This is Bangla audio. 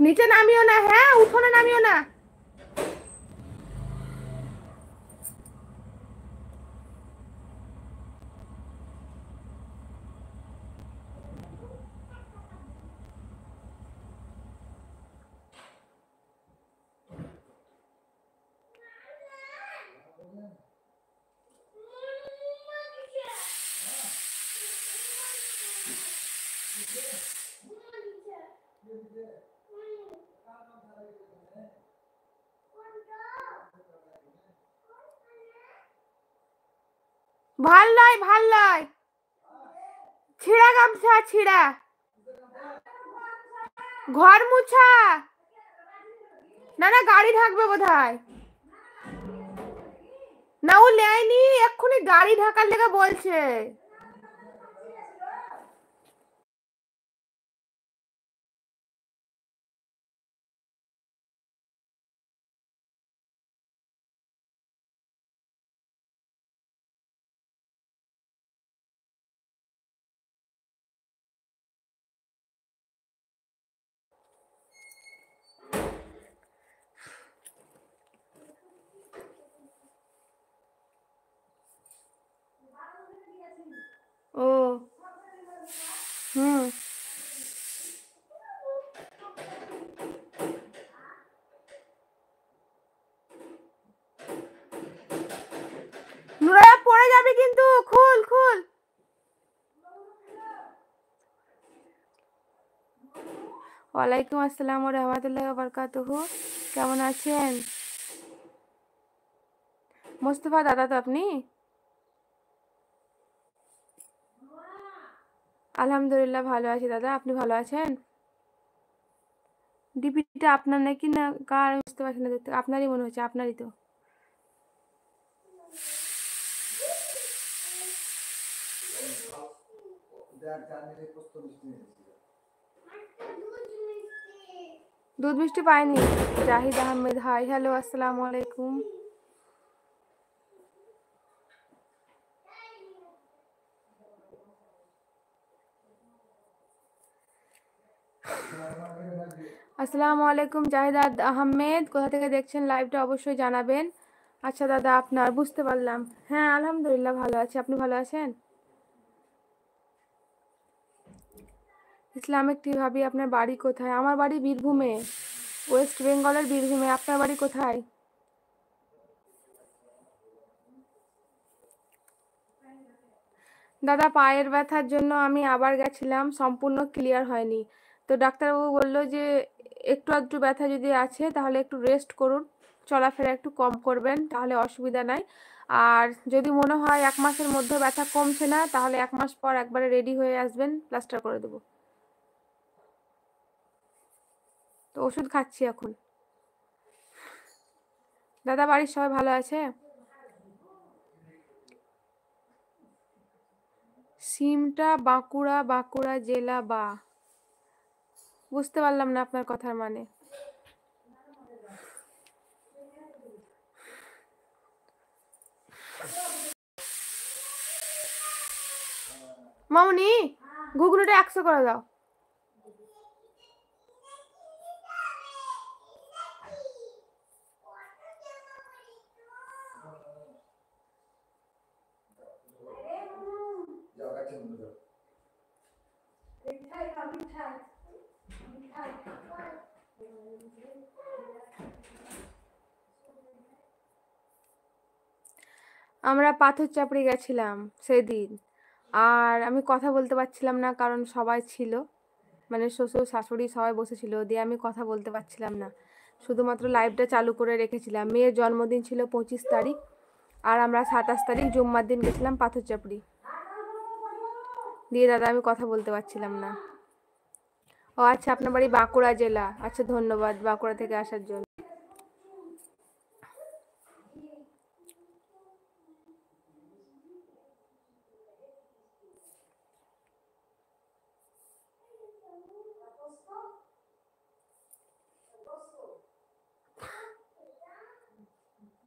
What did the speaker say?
নিচে নামিও না, হ্যাঁ উঠোনে নামিও না। ভাল নয়, ভাল নয়, ছিঁড়া গামছা ছিঁড়া। ঘর মুছা। না না, গাড়ি ঢাকবে বোধহয়। না ও নেয়নি, এক্ষুনি গাড়ি ঢাকার লেগে বলছে। ও হুম। নুরাইয়া পড়ে যাবে কিন্তু, খুল খুল। ওয়ালাইকুম আসসালাম ওয়া রাহমাতুল্লাহি ওয়া বারাকাতুহু। কেমন আছেন? মোস্তফা দাদা তো আপনি? আলহামদুলিল্লাহ ভালো আছি দাদা, আপনি ভালো আছেন? ডিপিটা আপনার নাকি না কার বুঝতে পারছি না, দেখতে আপনারই মনে হচ্ছে, আপনারই তো। দুধ মিষ্টি পাইনি। জাহিদ আহমেদ হাই, হ্যালো আসসালামু আলাইকুম। আসসালামু আলাইকুম জাহিদ আহমেদ, কোথা থেকে দেখছেন লাইভটা অবশ্যই জানাবেন। আচ্ছা দাদা, আপনার বুঝতে পারলাম। হ্যাঁ আলহামদুলিল্লাহ ভালো আছি, আপনি ভালো আছেন? ইসলামিক টি ভাবি, আপনার বাড়ি কোথায়? আমার বাড়ি বীরভূমে, ওয়েস্ট বেঙ্গলের বীরভূমে। আপনার বাড়ি কোথায়? দাদা পায়ের ব্যথার জন্য আমি আবার গেছিলাম, সম্পূর্ণ ক্লিয়ার হয়নি। তো ডাক্তারবাবু বলল যে একটু আধটু ব্যথা যদি আছে তাহলে একটু রেস্ট করুন, চলাফেরা একটু কম করবেন, তাহলে অসুবিধা নাই। আর যদি মনে হয় 1 মাসের মধ্যে ব্যথা কমছে না, তাহলে 1 মাস পর একবারে রেডি হয়ে আসবেন, প্লাস্টার করে দেবো। তো ওষুধ খাচ্ছি এখন। দাদা বাড়ির সবাই ভালো আছে? সিমটা বাঁকুড়া, বাঁকুড়া জেলা বা? বুঝতে পারলাম না আপনার কথার মানে। মামুনি, ঘুগনিটা 100 করে দাও। আমরা পাথর চাপড়ি গেছিলাম সেদিন। আর আমি কথা বলতে পারছিলাম না, কারণ সবাই ছিল, মানে শ্বশুর শাশুড়ি সবাই বসেছিল, দিয়ে আমি কথা বলতে পারছিলাম না, শুধুমাত্র লাইভটা চালু করে রেখেছিলাম। মেয়ের জন্মদিন ছিল 25 তারিখ, আর আমরা 27 তারিখ জুম্মার দিন গেছিলাম পাথর চাপড়ি। দিয়ে দাদা আমি কথা বলতে পারছিলাম না। ও আচ্ছা, আপনার বাড়ি বাঁকুড়া জেলা, আচ্ছা ধন্যবাদ বাঁকুড়া থেকে আসার জন্য।